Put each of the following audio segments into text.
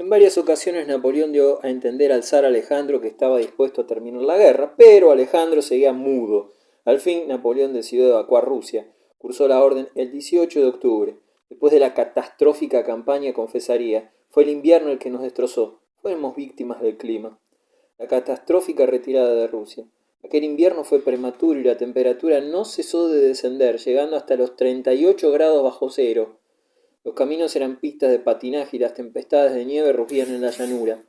En varias ocasiones Napoleón dio a entender al zar Alejandro que estaba dispuesto a terminar la guerra, pero Alejandro seguía mudo. Al fin Napoleón decidió evacuar Rusia. Cursó la orden el 18 de octubre. Después de la catastrófica campaña, confesaría, fue el invierno el que nos destrozó. Fuimos víctimas del clima. La catastrófica retirada de Rusia. Aquel invierno fue prematuro y la temperatura no cesó de descender, llegando hasta los 38 grados bajo cero. Los caminos eran pistas de patinaje y las tempestades de nieve rugían en la llanura.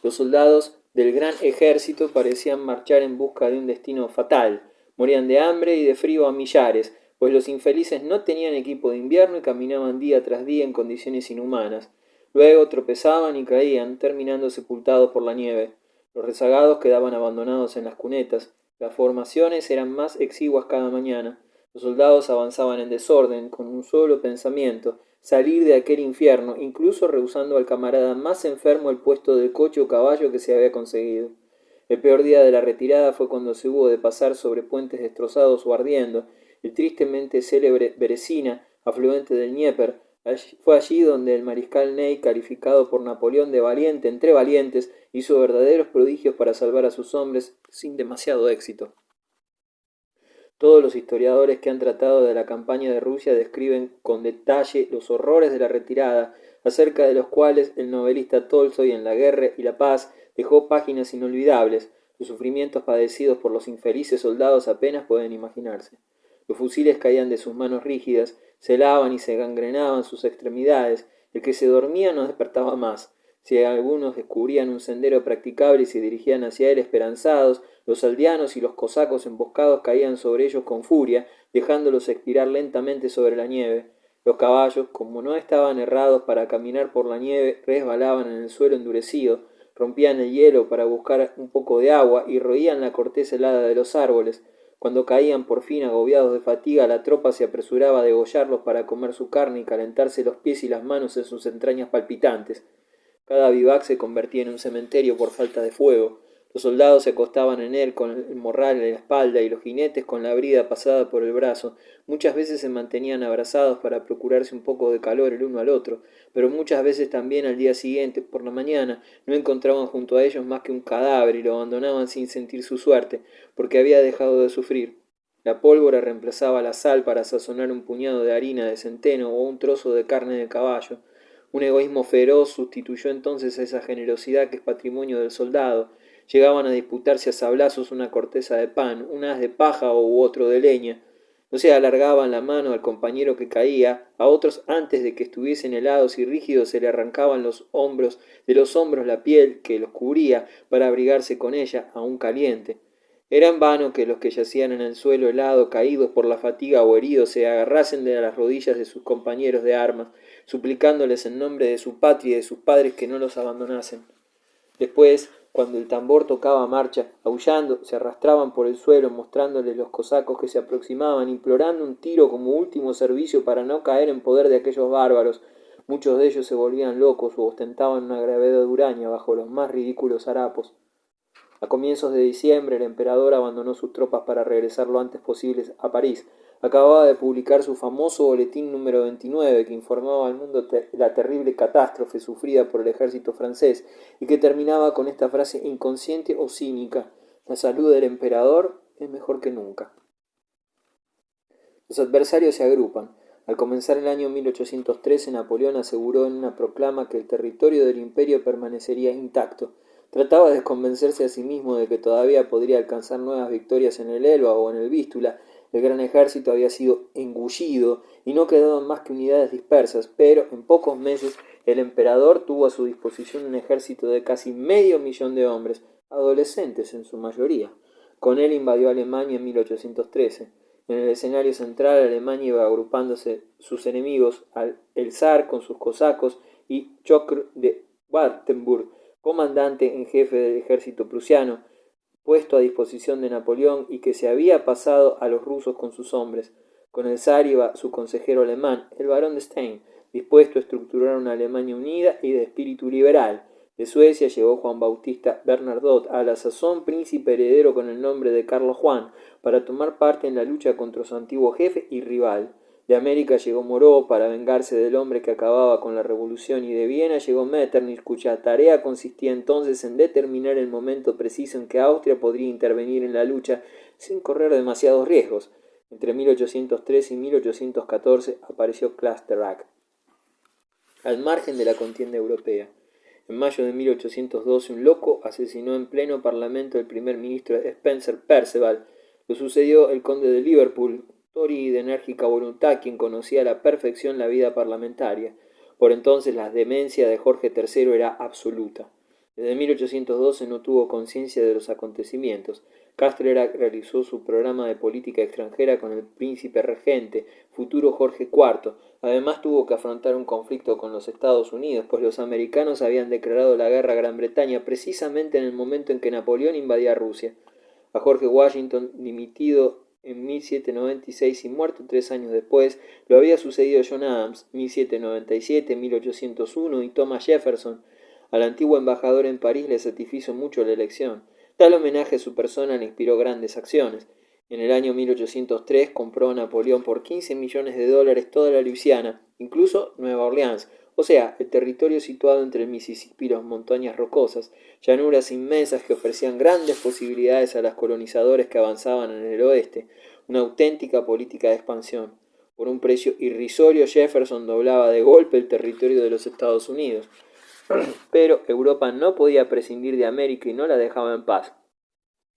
Los soldados del gran ejército parecían marchar en busca de un destino fatal. Morían de hambre y de frío a millares, pues los infelices no tenían equipo de invierno y caminaban día tras día en condiciones inhumanas. Luego tropezaban y caían, terminando sepultados por la nieve. Los rezagados quedaban abandonados en las cunetas. Las formaciones eran más exiguas cada mañana. Los soldados avanzaban en desorden, con un solo pensamiento, salir de aquel infierno, incluso rehusando al camarada más enfermo el puesto de coche o caballo que se había conseguido. El peor día de la retirada fue cuando se hubo de pasar sobre puentes destrozados o ardiendo. El tristemente célebre Beresina, afluente del Dnieper, fue allí donde el mariscal Ney, calificado por Napoleón de valiente entre valientes, hizo verdaderos prodigios para salvar a sus hombres sin demasiado éxito. Todos los historiadores que han tratado de la campaña de Rusia describen con detalle los horrores de la retirada, acerca de los cuales el novelista Tolstoy en La guerra y la paz dejó páginas inolvidables. Los sufrimientos padecidos por los infelices soldados apenas pueden imaginarse. Los fusiles caían de sus manos rígidas, se helaban y se gangrenaban sus extremidades. El que se dormía no despertaba más. Si algunos descubrían un sendero practicable y se dirigían hacia él esperanzados, los aldeanos y los cosacos emboscados caían sobre ellos con furia, dejándolos expirar lentamente sobre la nieve. Los caballos, como no estaban herrados para caminar por la nieve, resbalaban en el suelo endurecido, rompían el hielo para buscar un poco de agua y roían la corteza helada de los árboles. Cuando caían por fin agobiados de fatiga, la tropa se apresuraba a degollarlos para comer su carne y calentarse los pies y las manos en sus entrañas palpitantes. Cada vivac se convertía en un cementerio por falta de fuego. Los soldados se acostaban en él con el morral en la espalda y los jinetes con la brida pasada por el brazo. Muchas veces se mantenían abrazados para procurarse un poco de calor el uno al otro, pero muchas veces también al día siguiente, por la mañana, no encontraban junto a ellos más que un cadáver y lo abandonaban sin sentir su suerte, porque había dejado de sufrir. La pólvora reemplazaba la sal para sazonar un puñado de harina de centeno o un trozo de carne de caballo. Un egoísmo feroz sustituyó entonces a esa generosidad que es patrimonio del soldado. Llegaban a disputarse a sablazos una corteza de pan, un haz de paja u otro de leña. No se alargaban la mano al compañero que caía, a otros antes de que estuviesen helados y rígidos se le arrancaban de los hombros la piel que los cubría para abrigarse con ella, aún caliente. Era en vano que los que yacían en el suelo helado, caídos por la fatiga o heridos, se agarrasen de las rodillas de sus compañeros de armas, suplicándoles en nombre de su patria y de sus padres que no los abandonasen. Después, cuando el tambor tocaba marcha, aullando, se arrastraban por el suelo, mostrándoles los cosacos que se aproximaban, implorando un tiro como último servicio para no caer en poder de aquellos bárbaros. Muchos de ellos se volvían locos o ostentaban una gravedad huraña bajo los más ridículos harapos. A comienzos de diciembre el emperador abandonó sus tropas para regresar lo antes posible a París. Acababa de publicar su famoso boletín número 29, que informaba al mundo la terrible catástrofe sufrida por el ejército francés y que terminaba con esta frase inconsciente o cínica: la salud del emperador es mejor que nunca. Los adversarios se agrupan. Al comenzar el año 1813, Napoleón aseguró en una proclama que el territorio del imperio permanecería intacto. Trataba de convencerse a sí mismo de que todavía podría alcanzar nuevas victorias en el Elba o en el Vístula. El gran ejército había sido engullido y no quedaban más que unidades dispersas, pero en pocos meses el emperador tuvo a su disposición un ejército de casi 500.000 de hombres, adolescentes en su mayoría. Con él invadió Alemania en 1813. En el escenario central, Alemania iba agrupándose sus enemigos, el zar con sus cosacos y Chokr de Wartenburg, comandante en jefe del ejército prusiano, puesto a disposición de Napoleón y que se había pasado a los rusos con sus hombres. Con el zar iba su consejero alemán, el barón de Stein, dispuesto a estructurar una Alemania unida y de espíritu liberal. De Suecia llegó Juan Bautista Bernadotte, a la sazón príncipe heredero con el nombre de Carlos Juan, para tomar parte en la lucha contra su antiguo jefe y rival. De América llegó Moreau para vengarse del hombre que acababa con la revolución, y de Viena llegó Metternich, cuya tarea consistía entonces en determinar el momento preciso en que Austria podría intervenir en la lucha sin correr demasiados riesgos. Entre 1803 y 1814 apareció Klasterack, al margen de la contienda europea. En mayo de 1812 un loco asesinó en pleno parlamento al primer ministro Spencer Perceval. Lo sucedió el conde de Liverpool, Tory de enérgica voluntad, quien conocía a la perfección la vida parlamentaria. Por entonces la demencia de Jorge III era absoluta. Desde 1812 no tuvo conciencia de los acontecimientos. Castlereagh realizó su programa de política extranjera con el príncipe regente, futuro Jorge IV. Además tuvo que afrontar un conflicto con los Estados Unidos, pues los americanos habían declarado la guerra a Gran Bretaña precisamente en el momento en que Napoleón invadía Rusia. A George Washington, dimitido en 1796 y muerto 3 años después, lo había sucedido John Adams, 1797-1801, y Thomas Jefferson. Al antiguo embajador en París le satisfizo mucho la elección. Tal homenaje a su persona le inspiró grandes acciones. En el año 1803 compró a Napoleón por $15 millones toda la Luisiana, incluso Nueva Orleans, o sea, el territorio situado entre el Mississippi y las montañas rocosas, llanuras inmensas que ofrecían grandes posibilidades a los colonizadores que avanzaban en el oeste, una auténtica política de expansión. Por un precio irrisorio, Jefferson doblaba de golpe el territorio de los Estados Unidos. Pero Europa no podía prescindir de América y no la dejaba en paz.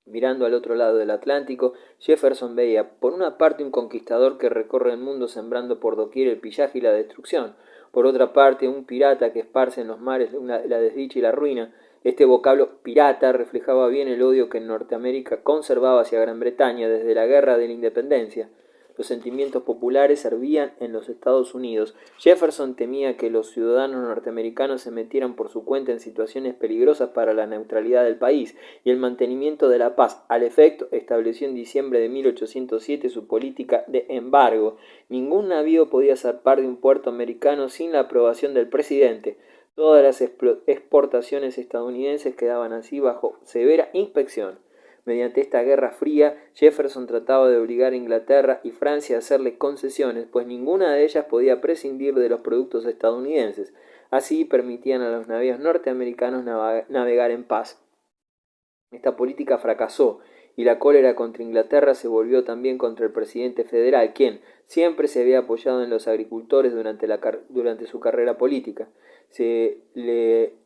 Mirando al otro lado del Atlántico, Jefferson veía, por una parte, un conquistador que recorre el mundo sembrando por doquier el pillaje y la destrucción, por otra parte, un pirata que esparce en los mares la desdicha y la ruina. Este vocablo pirata reflejaba bien el odio que Norteamérica conservaba hacia Gran Bretaña desde la Guerra de la Independencia. Los sentimientos populares hervían en los Estados Unidos. Jefferson temía que los ciudadanos norteamericanos se metieran por su cuenta en situaciones peligrosas para la neutralidad del país y el mantenimiento de la paz. Al efecto, estableció en diciembre de 1807 su política de embargo. Ningún navío podía zarpar de un puerto americano sin la aprobación del presidente. Todas las exportaciones estadounidenses quedaban así bajo severa inspección. Mediante esta guerra fría, Jefferson trataba de obligar a Inglaterra y Francia a hacerle concesiones, pues ninguna de ellas podía prescindir de los productos estadounidenses. Así permitían a los navíos norteamericanos navegar en paz. Esta política fracasó, y la cólera contra Inglaterra se volvió también contra el presidente federal, quien siempre se había apoyado en los agricultores durante su carrera política. Se le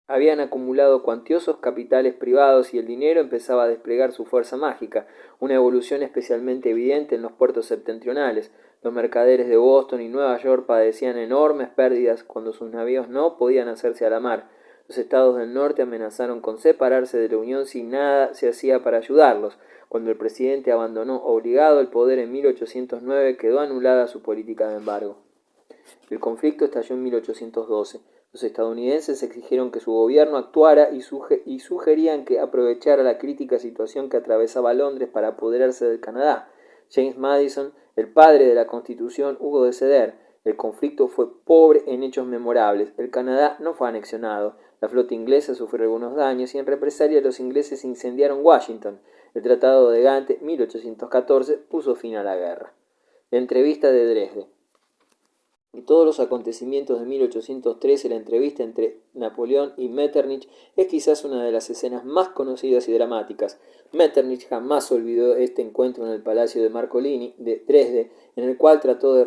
habían acumulado cuantiosos capitales privados y el dinero empezaba a desplegar su fuerza mágica, una evolución especialmente evidente en los puertos septentrionales. Los mercaderes de Boston y Nueva York padecían enormes pérdidas cuando sus navíos no podían hacerse a la mar. Los estados del norte amenazaron con separarse de la Unión si nada se hacía para ayudarlos. Cuando el presidente abandonó obligado el poder en 1809, quedó anulada su política de embargo. El conflicto estalló en 1812. Los estadounidenses exigieron que su gobierno actuara y sugerían que aprovechara la crítica situación que atravesaba Londres para apoderarse del Canadá. James Madison, el padre de la Constitución, hubo de ceder. El conflicto fue pobre en hechos memorables. El Canadá no fue anexionado. La flota inglesa sufrió algunos daños y en represalia los ingleses incendiaron Washington. El Tratado de Gante, 1814, puso fin a la guerra. La entrevista de Dresde. De todos los acontecimientos de 1813, la entrevista entre Napoleón y Metternich es quizás una de las escenas más conocidas y dramáticas. Metternich jamás olvidó este encuentro en el Palacio de Marcolini de Dresde, en el cual trató de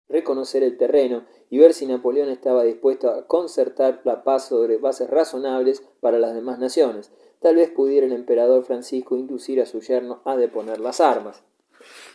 reconocer el terreno y ver si Napoleón estaba dispuesto a concertar la paz sobre bases razonables para las demás naciones. Tal vez pudiera el emperador Francisco inducir a su yerno a deponer las armas.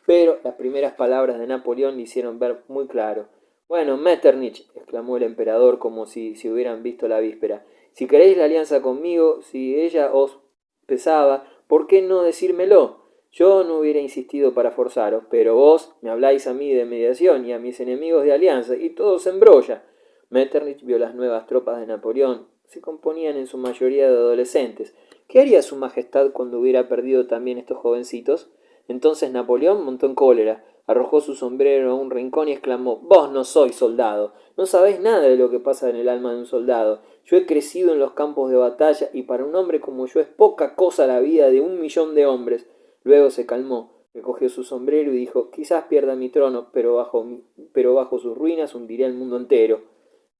Pero las primeras palabras de Napoleón le hicieron ver muy claro. «Bueno, Metternich», exclamó el emperador como si se hubieran visto la víspera, «si queréis la alianza conmigo, si ella os pesaba, ¿por qué no decírmelo? Yo no hubiera insistido para forzaros, pero vos me habláis a mí de mediación y a mis enemigos de alianza, y todo se embrolla». Metternich vio las nuevas tropas de Napoleón. Se componían en su mayoría de adolescentes. ¿Qué haría su majestad cuando hubiera perdido también estos jovencitos? Entonces Napoleón montó en cólera, arrojó su sombrero a un rincón y exclamó: «Vos no sois soldado, no sabéis nada de lo que pasa en el alma de un soldado. Yo he crecido en los campos de batalla y para un hombre como yo es poca cosa la vida de 1.000.000 de hombres». Luego se calmó. Recogió su sombrero y dijo: «Quizás pierda mi trono, pero bajo sus ruinas hundiré el mundo entero».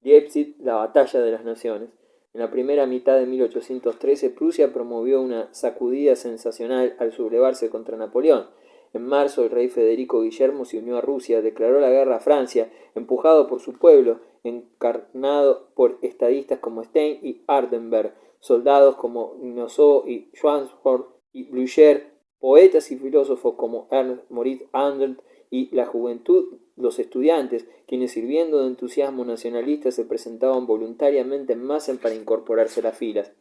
Leipzig, la batalla de las naciones. En la primera mitad de 1813, Prusia promovió una sacudida sensacional al sublevarse contra Napoleón. En marzo, el rey Federico Guillermo se unió a Rusia, declaró la guerra a Francia, empujado por su pueblo, encarnado por estadistas como Stein y Hardenberg, soldados como Guinosot y Schwarzkopf y Blücher, poetas y filósofos como Ernst Moritz Arndt, y la juventud, los estudiantes, quienes sirviendo de entusiasmo nacionalista se presentaban voluntariamente en masa para incorporarse a las filas.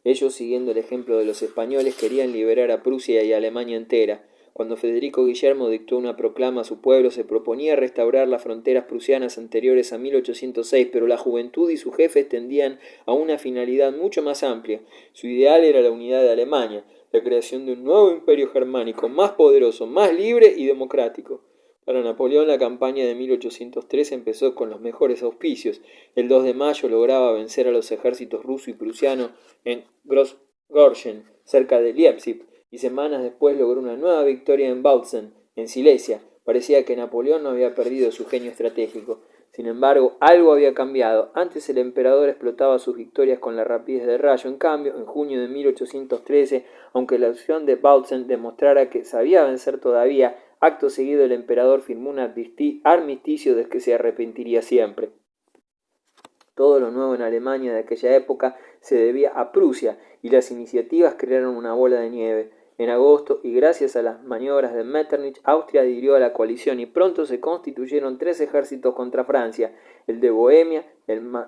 Ellos, siguiendo el ejemplo de los españoles, querían liberar a Prusia y a Alemania entera. Cuando Federico Guillermo dictó una proclama a su pueblo, se proponía restaurar las fronteras prusianas anteriores a 1806, pero la juventud y sus jefes tendían a una finalidad mucho más amplia. Su ideal era la unidad de Alemania, la creación de un nuevo imperio germánico, más poderoso, más libre y democrático. Para Napoleón, la campaña de 1813 empezó con los mejores auspicios. El 2 de mayo lograba vencer a los ejércitos ruso y prusiano en Grossgorschen, cerca de Leipzig, y semanas después logró una nueva victoria en Bautzen, en Silesia. Parecía que Napoleón no había perdido su genio estratégico. Sin embargo, algo había cambiado. Antes el emperador explotaba sus victorias con la rapidez del rayo. En cambio, en junio de 1813, aunque la acción de Bautzen demostrara que sabía vencer todavía, acto seguido el emperador firmó un armisticio del que se arrepentiría siempre. Todo lo nuevo en Alemania de aquella época se debía a Prusia, y las iniciativas crearon una bola de nieve. En agosto, y gracias a las maniobras de Metternich, Austria adhirió a la coalición y pronto se constituyeron 3 ejércitos contra Francia: el de Bohemia,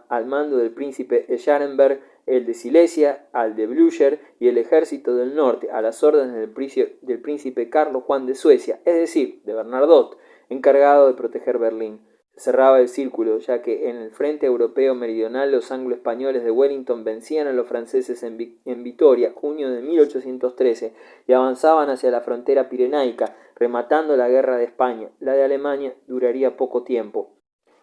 al mando del príncipe Scharrenberg, el de Silesia, al de Blücher, y el ejército del norte, a las órdenes del príncipe Carlos Juan de Suecia, es decir, de Bernadotte, encargado de proteger Berlín. Cerraba el círculo, ya que en el frente europeo meridional los anglo-españoles de Wellington vencían a los franceses en Vitoria, junio de 1813, y avanzaban hacia la frontera pirenaica, rematando la guerra de España. La de Alemania duraría poco tiempo.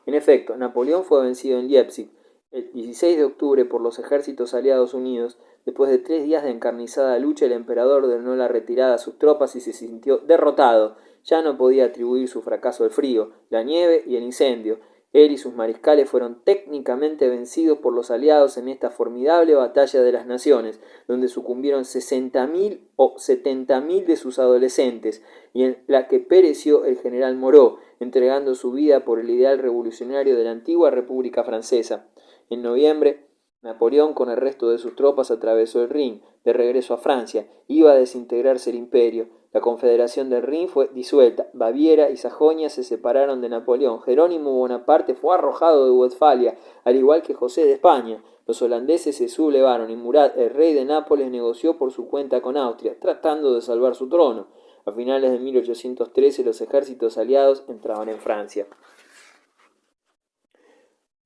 En efecto, Napoleón fue vencido en Leipzig el 16 de octubre por los ejércitos aliados unidos. Después de 3 días de encarnizada lucha, el emperador ordenó la retirada a sus tropas y se sintió derrotado. Ya no podía atribuir su fracaso al frío, la nieve y el incendio. Él y sus mariscales fueron técnicamente vencidos por los aliados en esta formidable batalla de las naciones, donde sucumbieron 60.000 o 70.000 de sus adolescentes, y en la que pereció el general Moreau, entregando su vida por el ideal revolucionario de la antigua República Francesa. En noviembre, Napoleón con el resto de sus tropas atravesó el Rin, de regreso a Francia. Iba a desintegrarse el imperio. La Confederación del Rin fue disuelta. Baviera y Sajonia se separaron de Napoleón. Jerónimo Bonaparte fue arrojado de Westfalia, al igual que José de España. Los holandeses se sublevaron y Murat, el rey de Nápoles, negoció por su cuenta con Austria, tratando de salvar su trono. A finales de 1813 los ejércitos aliados entraban en Francia.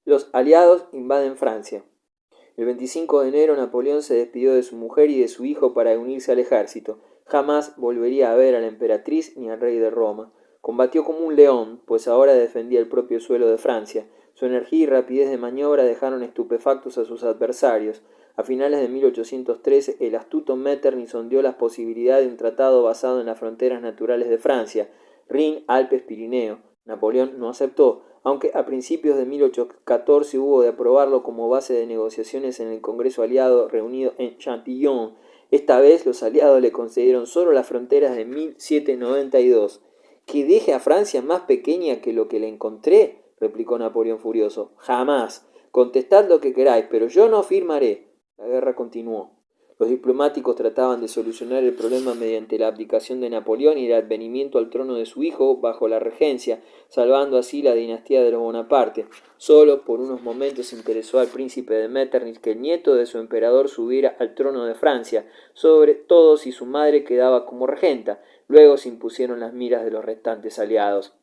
Los aliados invaden Francia. El 25 de enero Napoleón se despidió de su mujer y de su hijo para unirse al ejército. Jamás volvería a ver a la emperatriz ni al rey de Roma. Combatió como un león, pues ahora defendía el propio suelo de Francia. Su energía y rapidez de maniobra dejaron estupefactos a sus adversarios. A finales de 1813, el astuto Metternich sondeó las posibilidades de un tratado basado en las fronteras naturales de Francia, Rin, Alpes, Pirineo. Napoleón no aceptó, aunque a principios de 1814 hubo de aprobarlo como base de negociaciones en el Congreso Aliado reunido en Châtillon. Esta vez los aliados le concedieron solo las fronteras de 1792. «¿Que deje a Francia más pequeña que lo que le encontré?», replicó Napoleón furioso. «Jamás. Contestad lo que queráis, pero yo no firmaré». La guerra continuó. Los diplomáticos trataban de solucionar el problema mediante la abdicación de Napoleón y el advenimiento al trono de su hijo bajo la regencia, salvando así la dinastía de los Bonaparte. Solo por unos momentos interesó al príncipe de Metternich que el nieto de su emperador subiera al trono de Francia, sobre todo si su madre quedaba como regenta. Luego se impusieron las miras de los restantes aliados.